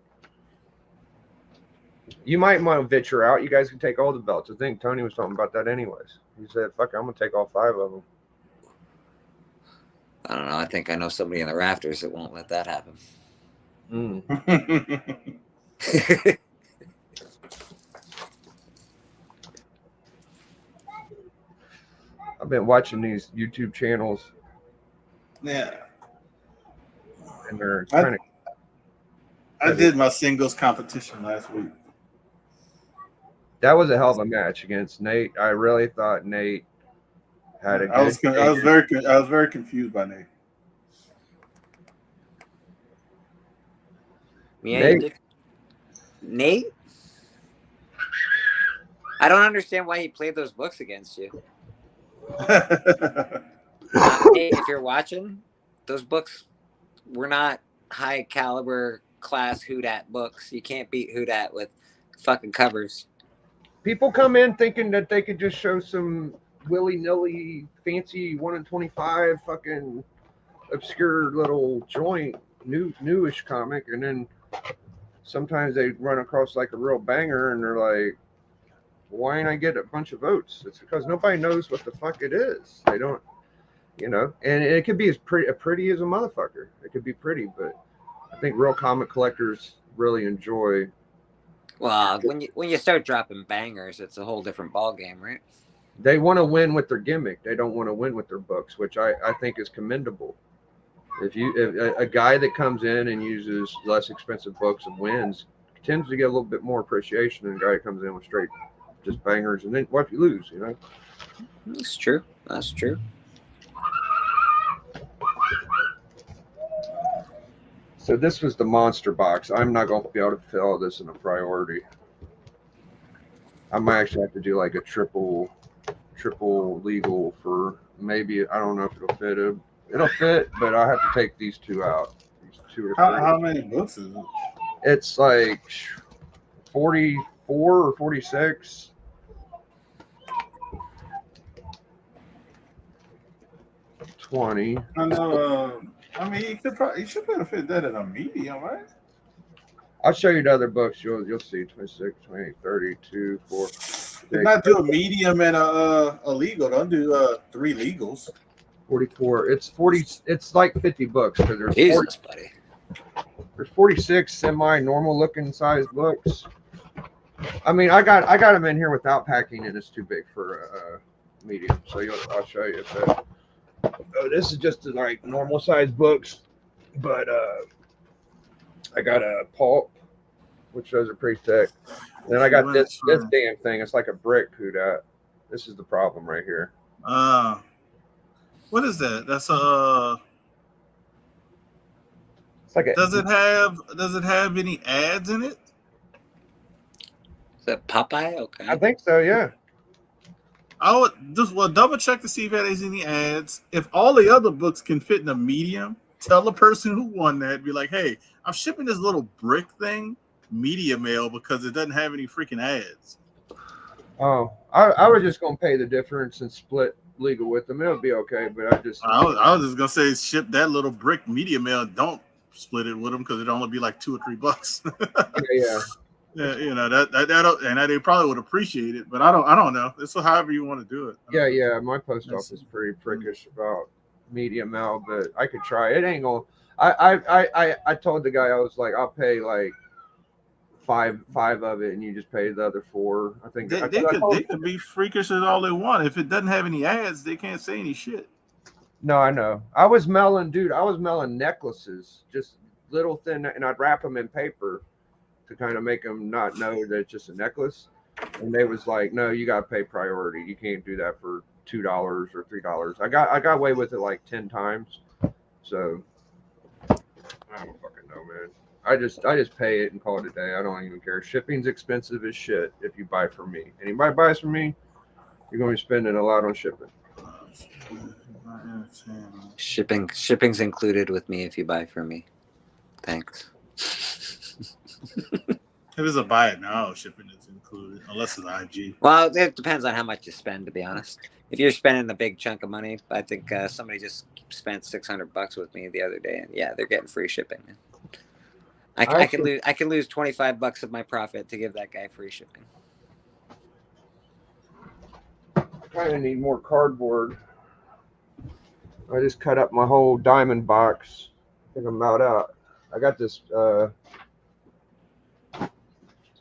A: You might want to venture out. You guys can take all the belts. I think Tony was talking about that anyways. He said, fuck, I'm going to take all 5 of them.
B: I don't know. I think I know somebody in the rafters that won't let that happen.
A: I've been watching these YouTube channels,
C: Yeah.
A: and they're kind of.
C: I did my singles competition last week.
A: That was a hell of a match against Nate. I really thought Nate had a good.
C: I was very confused by Nate.
B: Nate? I don't understand why he played those books against you. Nate, if you're watching, those books were not high caliber class Houdat books. You can't beat Houdat with fucking covers.
A: People come in thinking that they could just show some willy-nilly fancy 1 in 25 fucking obscure little joint newish comic, and then sometimes they run across like a real banger and they're like, why ain't I get a bunch of votes? It's because nobody knows what the fuck it is. They don't, you know, and it could be as pretty as a motherfucker. It could be pretty, but I think real comic collectors really enjoy.
B: Well, when you start dropping bangers, it's a whole different ball game, right?
A: They want to win with their gimmick. They don't want to win with their books, which I think is commendable. If a guy that comes in and uses less expensive books and wins tends to get a little bit more appreciation than a guy that comes in with straight just bangers, and then what if you lose, you know?
B: That's true. That's true.
A: So this was the monster box. I'm not going to be able to fill this in a priority. I might actually have to do like a triple legal for maybe, I don't know if it'll fit. It'll fit, but I'll have to take these 2 out. These 2 or 3.
C: How many books is it?
A: It's like 44 or 46. $20.
C: I know. I mean, you should be able to fit that in a medium, right?
A: I'll show you the other books. You'll see 26, 28, 32, 4.
C: Do not do a medium and a legal. Don't do 3 legals.
A: 44. It's 40. It's like 50 books because there's
B: Jesus, buddy.
A: There's 46 semi-normal looking size books. I mean, I got them in here without packing, and it's too big for a medium. So I'll show you. So, this is just like normal size books, but I got a pulp, which those are pretty thick. And then I got this damn thing. It's like a brick. Who that? This is the problem right here.
C: What is that? That's
A: It's like
C: does it have any ads in it?
B: Is that Popeye? Okay.
A: I think so. Yeah.
C: I would just double check to see if there's any ads. If all the other books can fit in a medium, tell the person who won that, be like, hey, I'm shipping this little brick thing. media mail because it doesn't have any freaking ads.
A: Oh, I was just gonna pay the difference and split legal with them. It'll be okay, but
C: I was just gonna say ship that little brick media mail. Don't split it with them because it'd only be like $2 or $3.
A: yeah.
C: Yeah, you know and they probably would appreciate it, but I don't know. It's however you want to do it.
A: Yeah. My post office is pretty prickish about media mail, but I could try. It ain't gonna. I told the guy I was like, I'll pay like five of it, and you just pay the other four. I think
C: They could be freakish as all they want. If it doesn't have any ads, they can't say any shit.
A: No, I know. I was mailing necklaces, just little thin, and I'd wrap them in paper to kind of make them not know that it's just a necklace. And they was like, no, you got to pay priority. You can't do that for $2 or $3. I got away with it like 10 times. So I don't fucking know, man. I just pay it and call it a day. I don't even care. Shipping's expensive as shit if you buy from me. Anybody buys from me, you're going to be spending a lot on shipping.
B: Shipping's included with me if you buy from me. Thanks.
C: If it's a buy it now, shipping is included, unless it's IG.
B: Well, it depends on how much you spend, to be honest. If you're spending a big chunk of money, I think somebody just spent $600 with me the other day, and yeah, they're getting free shipping. I could lose $25 of my profit to give that guy free shipping.
A: I kind of need more cardboard. I just cut up my whole diamond box. I think I'm out. I got this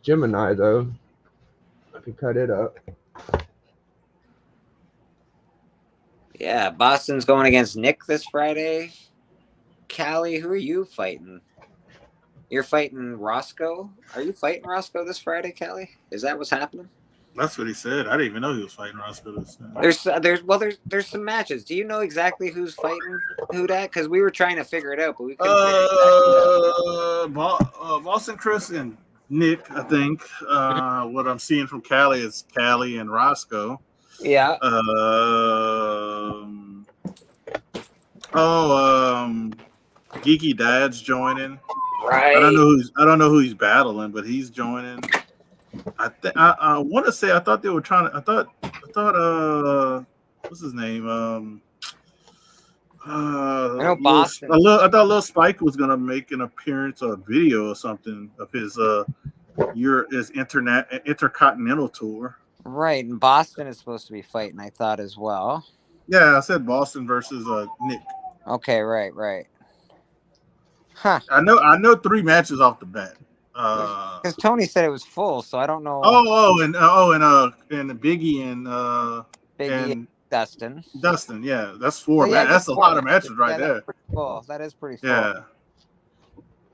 A: Gemini though. I can cut it up.
B: Yeah, Boston's going against Nick this Friday. Callie, who are you fighting? You're fighting Roscoe? Are you fighting Roscoe this Friday, Callie? Is that what's happening?
C: That's what he said. I didn't even know he was fighting Roscoe this time.
B: There's some matches. Do you know exactly who's fighting who that? Because we were trying to figure it out, but we couldn't figure it out.
C: Boston Chris and Nick, I think. What I'm seeing from Callie is Callie and Roscoe.
B: Yeah.
C: Geeky Dad's joining.
B: Right.
C: I don't know who he's battling, but he's joining. I want to say I thought they were trying to. I thought what's his name?
B: I know Boston.
C: I thought Lil Spike was gonna make an appearance or a video or something of his intercontinental tour.
B: Right, and Boston is supposed to be fighting, I thought, as well.
C: Yeah, I said Boston versus Nick.
B: Okay, right. Huh.
C: I know 3 matches off the bat.
B: Because Tony said it was full, so I don't know.
C: And Biggie and
B: Dustin.
C: Dustin, yeah, that's 4 matches. That's a lot of matches right there.
B: Cool. That is pretty full.
C: Yeah.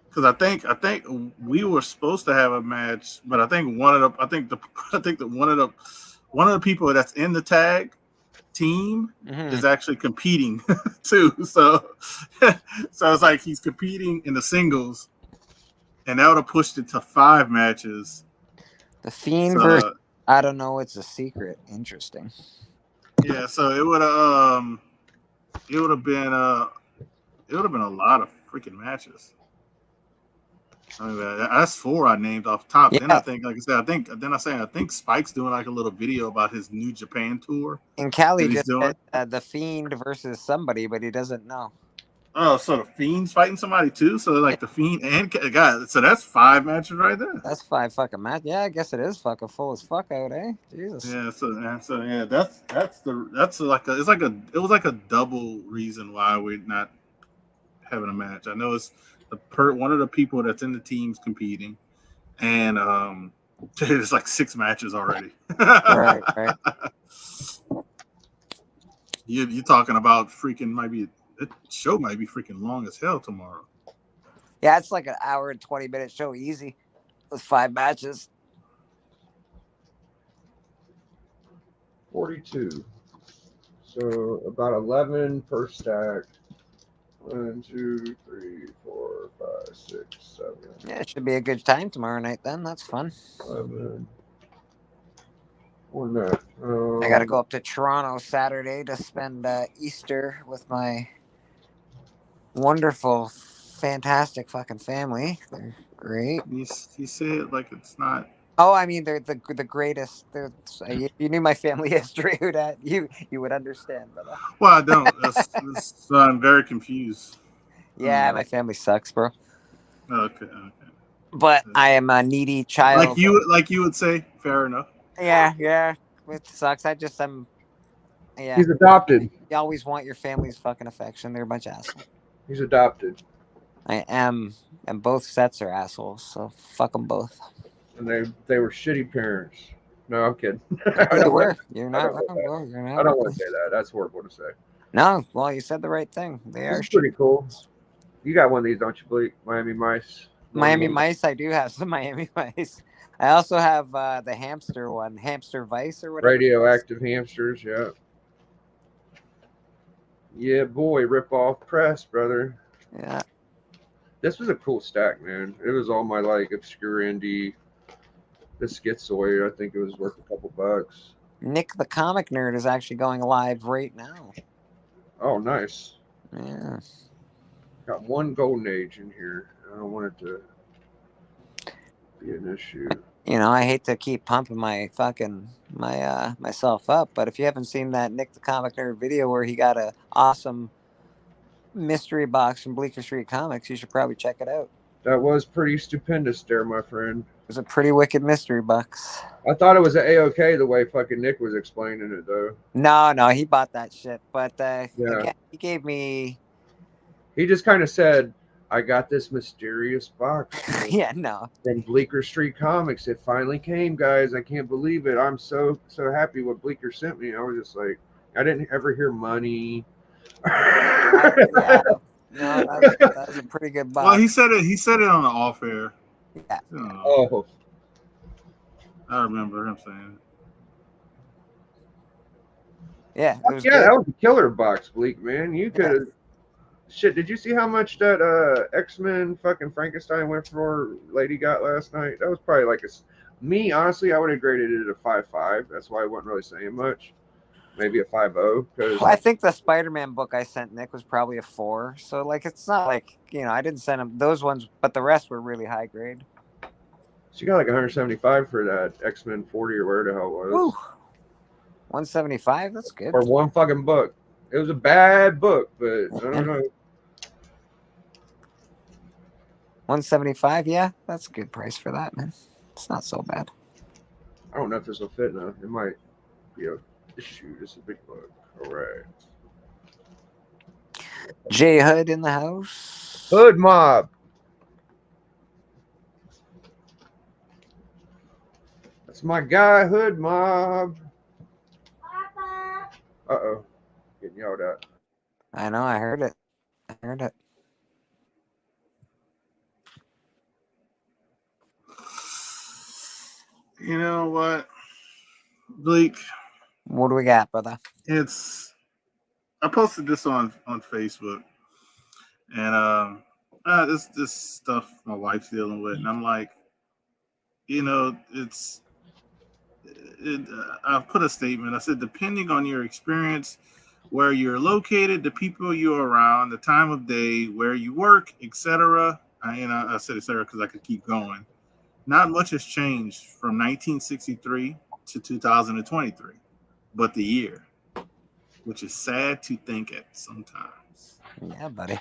C: Because I think we were supposed to have a match, but I think one of the people that's in the tag team is actually competing too. So it's like he's competing in the singles, and that would have pushed it to 5 matches.
B: The Fiend versus I don't know. It's a secret. Interesting.
C: Yeah, so it would have been a lot of freaking matches. I mean, that's 4 I named off the top. Yeah. Then I think, like I said, I think Spike's doing like a little video about his New Japan tour.
B: And Callie just said the Fiend versus somebody, but he doesn't know.
C: Oh, so the Fiend's fighting somebody too? So like the Fiend and guys, so that's 5 matches right there.
B: That's 5 fucking matches. Yeah, I guess it is fucking full as fuck out, eh? Jesus.
C: Yeah, so yeah, it was like a double reason why we're not having a match. I know it's one of the people that's in the team's competing, and there's like 6 matches already.
B: Right.
C: You're talking about freaking the show might be freaking long as hell tomorrow.
B: Yeah, it's like an hour and 20-minute show, easy, with 5 matches.
A: 42. So about 11 per stack. 1, 2, 3, 4, 5, 6, 7.
B: Yeah, it should be a good time tomorrow night then. That's fun.
A: 11. Or not.
B: I got to go up to Toronto Saturday to spend Easter with my wonderful fantastic fucking family. They're great.
C: You say it like it's not.
B: Oh, I mean, they're the greatest. If you knew my family history, you would understand, brother.
C: Well, I don't. So I'm very confused.
B: Yeah, my family sucks, bro.
C: Okay.
B: But I am a needy child.
C: Like you would say. Fair enough.
B: Yeah, it sucks. Yeah.
A: He's adopted.
B: You always want your family's fucking affection. They're a bunch of assholes.
A: He's adopted.
B: I am, and both sets are assholes. So fuck them both.
A: And they were shitty parents. No, I'm kidding.
B: They were. You're not wrong, bro. You're not.
A: I don't want to say that. That's horrible to say.
B: No, well, you said the right thing. They are
A: pretty cool. You got one of these, don't you, Blake? Miami Mice.
B: Miami Mice. I do have some Miami Mice. I also have the hamster one, Hamster Vice or whatever.
A: Radioactive hamsters. Yeah. Yeah, boy, rip off press, brother.
B: Yeah.
A: This was a cool stack, man. It was all my like obscure indie. The Schizoid, I think it was worth a couple bucks.
B: Nick the Comic Nerd is actually going live right now.
A: Oh, nice.
B: Yeah.
A: Got one golden age in here. I don't want it to be an issue.
B: You know, I hate to keep pumping my fucking myself up, but if you haven't seen that Nick the Comic Nerd video where he got a awesome mystery box from Bleecker Street Comics, you should probably check it out.
A: That was pretty stupendous there, my friend.
B: It was a pretty wicked mystery box.
A: I thought it was an A-OK the way fucking Nick was explaining it, though.
B: No, he bought that shit. But
A: yeah.
B: Again, he gave me...
A: He just kind of said, I got this mysterious box.
B: Yeah, no.
A: From Bleecker Street Comics. It finally came, guys. I can't believe it. I'm so happy what Bleecker sent me. I was just like, I didn't ever hear money.
B: Yeah. No, that was a pretty good box.
C: Well, he said it on the off air.
B: Yeah.
A: Oh.
C: I remember him saying it.
B: Yeah.
A: That was a killer box, Bleak, man. You could have. Shit, did you see how much that X-Men fucking Frankenstein went for Lady got last night? That was probably like me, honestly, I would have graded it a 5.5. That's why I wasn't really saying much. Maybe a 5.0.
B: Well, I think the Spider-Man book I sent Nick was probably a 4. So, like, it's not like, I didn't send him those ones, but the rest were really high grade.
A: So you got like 175 for that X-Men 40 or where the hell it was.
B: Woo. 175? That's good.
A: For one fucking book. It was a bad book, but I don't know.
B: 175? Yeah, that's a good price for that, man. It's not so bad.
A: I don't know if this will fit now. It might be a issue. It's a big book. All right.
B: J Hood in the house.
A: Hood Mob. That's my guy, Hood Mob. Uh-oh. Getting yelled at.
B: I know, I heard it.
C: You know what, Blake?
B: What do we got, brother?
C: I posted this on Facebook, and this stuff my wife's dealing with, and I'm like, I put a statement. I said, depending on your experience, where you're located, the people you're around, the time of day, where you work, etc. I said etc. because I could keep going. Not much has changed from 1963 to 2023, but the year, which is sad to think at sometimes.
B: Yeah, buddy.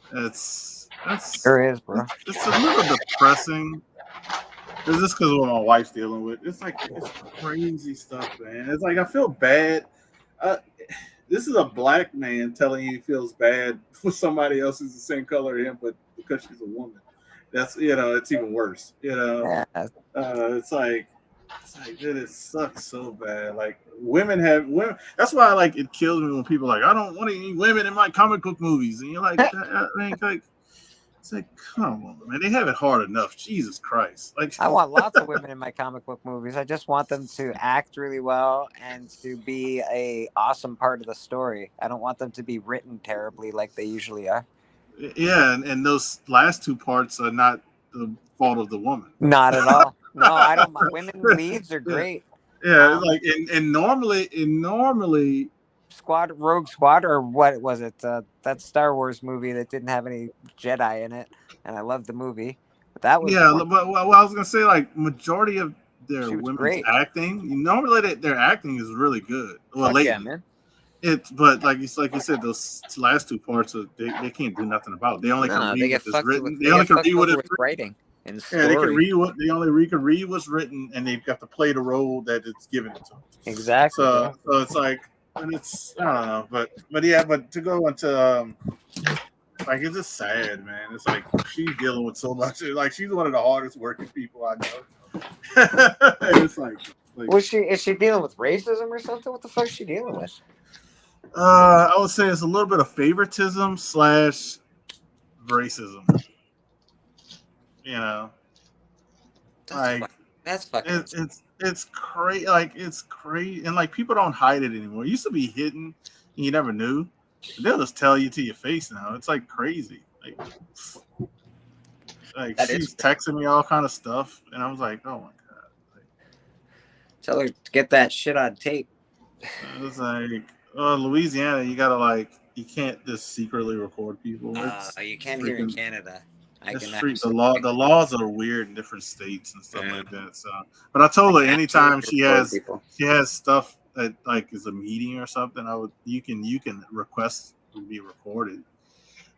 C: That's
B: sure is, bro.
C: It's a little depressing. It's just because of what my wife's dealing with. It's crazy stuff, man. It's like I feel bad. This is a black man telling you he feels bad for somebody else who's the same color as him, but because she's a woman. That's it's even worse. It's like it sucks so bad. Like women. That's why it kills me when people are like, I don't want any women in my comic book movies, and you're like, it's like, come on, man. They have it hard enough. Jesus Christ.
B: I want lots of women in my comic book movies. I just want them to act really well and to be a awesome part of the story. I don't want them to be written terribly like they usually are.
C: Yeah, and those last two parts are not the fault of the woman.
B: Not at all. No, I don't. Women leads are great.
C: Yeah, and normally
B: Rogue Squad, or what was it? That Star Wars movie that didn't have any Jedi in it, and I loved the movie. But that was
C: Yeah, but what I was gonna say, like majority of their
B: she was
C: women's
B: great.
C: acting, normally their acting is really good. Well,
B: Fuck
C: lately.
B: yeah, man.
C: But like you said, those last two parts they can't do nothing about. They only can
B: No,
C: read
B: they get
C: what is
B: fucked
C: written.
B: with.
C: They
B: They
C: only
B: get
C: can
B: fucked
C: read what
B: over
C: is
B: with writing and
C: yeah. They can
B: story.
C: read what they only can read what's written, and they've got to play the role that it's given to them.
B: Exactly.
C: So it's like, and it's I don't know, but yeah, but to go into like it's just sad, man. It's like she's dealing with so much. Like she's one of the hardest working people I know. And it's like
B: is she dealing with racism or something? What the fuck is she dealing with?
C: I would say it's a little bit of favoritism / racism. You know,
B: That's fucking.
C: It's crazy. Like it's crazy, and like people don't hide it anymore. It used to be hidden, and you never knew. They'll just tell you to your face now. It's like crazy. Like she's texting me all kind of stuff, and I was like, oh my god.
B: Tell her to get that shit on tape.
C: It was like, Louisiana, you can't just secretly record people.
B: You can here in Canada.
C: The laws are weird in different states and stuff like that. So, but I told her anytime she has stuff that like is a meeting or something, you can request to be recorded.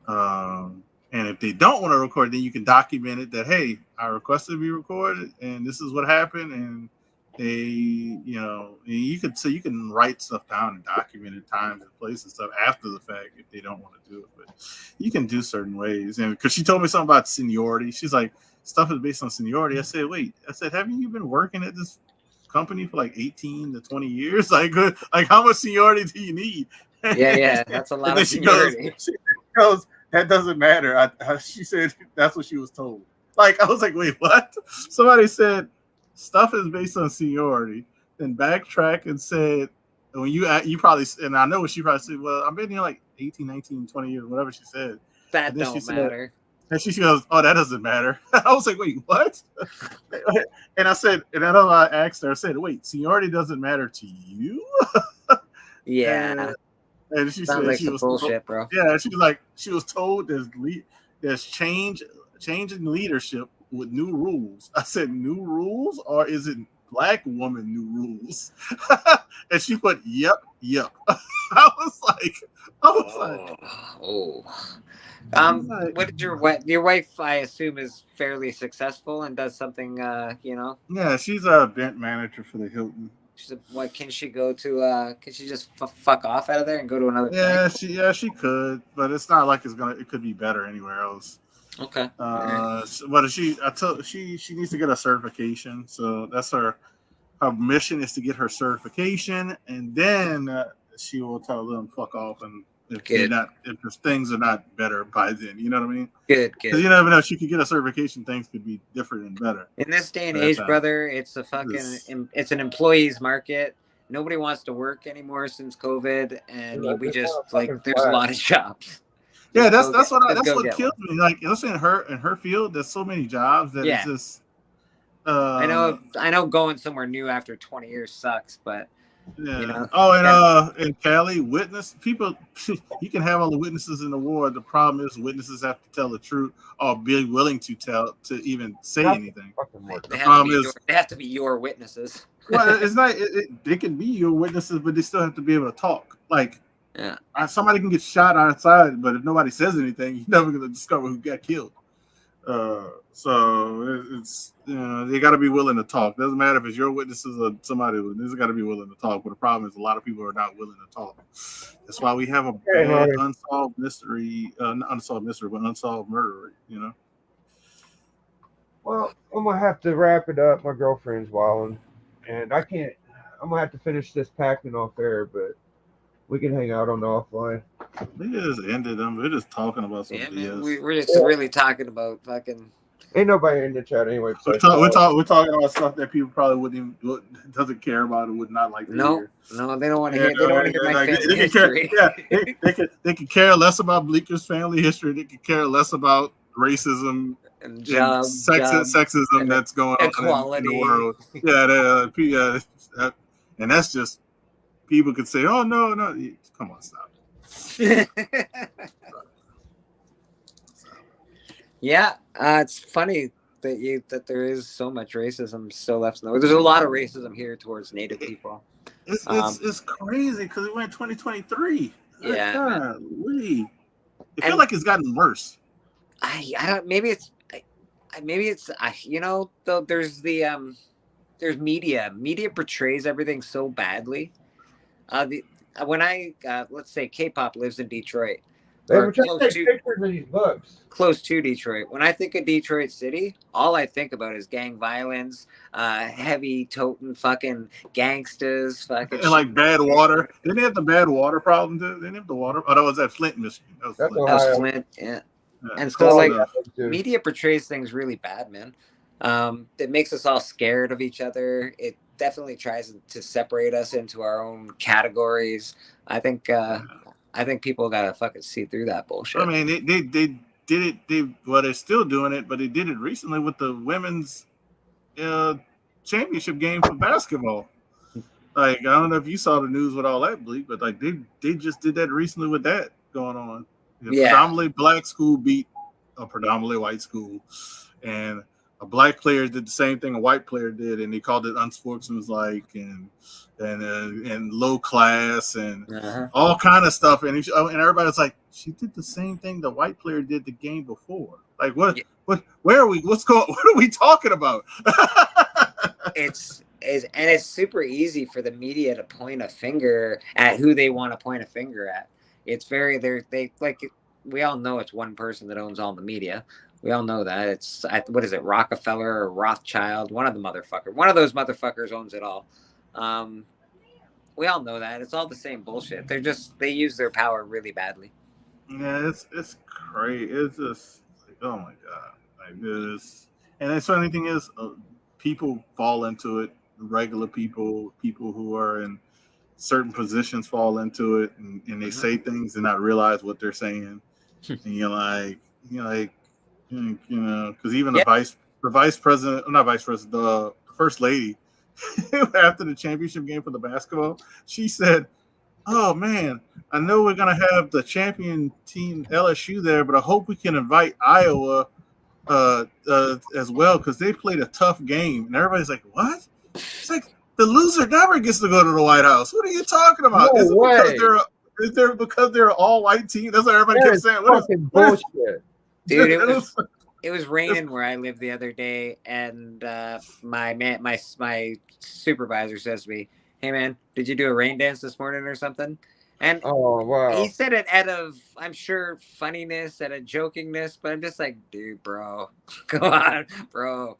C: And if they don't want to record, then you can document it that hey, I requested to be recorded, and this is what happened, and they, you can write stuff down and document it times and places and stuff after the fact if they don't want to do it. But you can do certain ways. And because she told me something about seniority, she's like, stuff is based on seniority. I said, wait, haven't you been working at this company for like 18 to 20 years? Like how much seniority do you need?
B: Yeah, that's a lot of seniority.
C: She goes, that doesn't matter. She said that's what she was told. Like I was like, wait, what? Somebody said stuff is based on seniority. Then backtrack and said when you probably, and I know what she probably said. Well, I've been here like 18, 19, 20 years, whatever she said.
B: That don't matter.
C: And she goes, oh, that doesn't matter. I was like, wait, what? And I said, and I know I asked her. I said, wait, seniority doesn't matter to you?
B: Yeah.
C: And she
B: Sounds
C: said
B: like
C: she
B: some
C: was
B: bullshit, bro.
C: Yeah, she was like, she was told there's change in leadership with new rules. I said, new rules, or is it black woman new rules? And she put, yep. I was like,
B: what did your wife? I assume is fairly successful and does something.
C: Yeah, she's a event manager for the Hilton.
B: What can she go to? Can she just fuck off out of there and go to another?
C: Yeah, she could, but it's not like it could be better anywhere else.
B: Okay.
C: But she needs to get a certification, so that's her mission is to get her certification, and then she will tell them fuck off, and if things are not better by then, you know what I mean?
B: Good.
C: Because you never know, she could get a certification, things could be different and better.
B: In this day and age, brother, it's it's an employee's market. Nobody wants to work anymore since COVID, and we just there's a lot of jobs.
C: Yeah, that's what kills me. Like, listen, in her field, there's so many jobs that it's just.
B: I know, going somewhere new after 20 years sucks, but
C: in Cali, witness people. You can have all the witnesses in the war. The problem is witnesses have to tell the truth or be willing to even say anything.
B: They have to be your witnesses.
C: Well, it's not. They can be your witnesses, but they still have to be able to talk. Like.
B: Yeah.
C: Somebody can get shot outside, but if nobody says anything, you're never going to discover who got killed. So it's they got to be willing to talk. Doesn't matter if it's your witnesses or somebody. They got to be willing to talk. But the problem is a lot of people are not willing to talk. That's why we have a bad unsolved mystery, but unsolved murder.
A: Well, I'm gonna have to wrap it up. My girlfriend's wilding, and I can't. I'm gonna have to finish this packing off air, but. We can hang out on the offline.
C: We just ended them. We're just talking about some BS.
B: We're just really talking about fucking.
A: Ain't nobody in the chat anyway.
C: We're talking about stuff that people probably doesn't care about and would not like to hear.
B: No, they don't want to hear. They don't want to hear my family history.
C: They could care less about Bleeker's family history. They could care less about racism and sexism that's going on in the world. And that's just people could say, "Oh no, no, come on, stop."
B: Yeah, it's funny that there is so much racism still left in the world. There's a lot of racism here towards Native people.
C: It's crazy because it went 2023.
B: Yeah,
C: golly. It feels like it's gotten worse.
B: I don't. Maybe it's you know, though. There's there's media. Media portrays everything so badly. When I let's say K-pop lives in Detroit.
A: We're trying to take pictures of these books.
B: Close to Detroit. When I think of Detroit City, all I think about is gang violence, heavy toting fucking gangsters, fucking
C: and like bad water. Didn't they have the bad water problem too? They didn't have the water. Oh, that was at Flint, Michigan. That
B: was Flint. Yeah. And so like media portrays things really bad, man. It makes us all scared of each other. It definitely tries to separate us into our own categories. I think people gotta fucking see through that bullshit.
C: I mean, they did it. They're still doing it, but they did it recently with the women's championship game for basketball. Like, I don't know if you saw the news with all that, Bleak, but like they just did that recently with that going on. Predominantly black school beat a predominantly white school, and a black player did the same thing a white player did, and he called it unsportsmanlike and low class and all kind of stuff. And everybody's like, she did the same thing the white player did the game before. Like, what? Where are we? What are we talking about?
B: It's super easy for the media to point a finger at who they want to point a finger at. It's we all know it's one person that owns all the media. We all know that. It's what is it, Rockefeller or Rothschild? One of those motherfuckers owns it all. We all know that. It's all the same bullshit. They use their power really badly.
C: Yeah, it's crazy. It's just like, oh my god, like this. And that's the only thing is, people fall into it. Regular people who are in certain positions fall into it, and they say things and not realize what they're saying. And because even the first lady, after the championship game for the basketball, she said, "Oh man, I know we're gonna have the champion team LSU there, but I hope we can invite Iowa as well because they played a tough game." And everybody's like, "What?" It's like the loser never gets to go to the White House. What are you talking about?
A: No way.
C: Because they're all white team? That's what everybody kept saying.
A: Bullshit.
B: Dude, it was raining where I lived the other day, and my supervisor says to me, "Hey man, did you do a rain dance this morning or something?" And
A: oh wow,
B: he said it out of, I'm sure, funniness, out of jokingness, but I'm just like, dude, bro, come on, bro.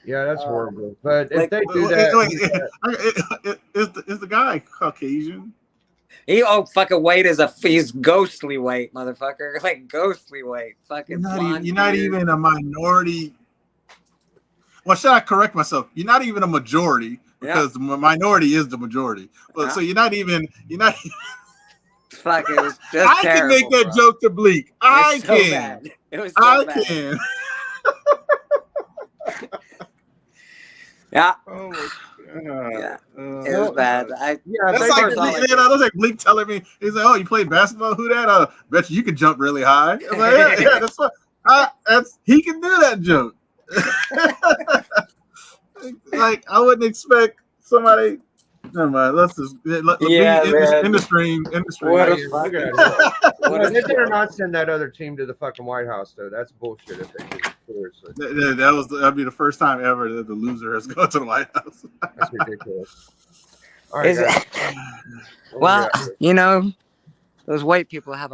A: Yeah, that's horrible. But if they do that,
C: is the guy Caucasian?
B: Fucking white he's ghostly white, motherfucker. Like ghostly white. Fucking
C: you're not even a minority. Well, should I correct myself? You're not even a majority because the minority is the majority. But so you're not even.
B: Fuck, it was just
C: I can make that joke to Bleak. I can.
B: It was so bad.
C: Can.
B: Yeah.
C: Oh my god.
B: Yeah. It was bad.
C: That's like Bleak telling me, he's like, "Oh, you played basketball? Who that? Bet you can jump really high." I'm like, yeah, that's what. He can do that joke. Like, I wouldn't expect somebody. Never mind. Let's just in the stream.
A: What they better not send that other team to the fucking White House though. That's bullshit. If they do it, seriously.
C: That'd be the first time ever that the loser has gone to the White House.
A: That's ridiculous. All right,
B: well, those white people have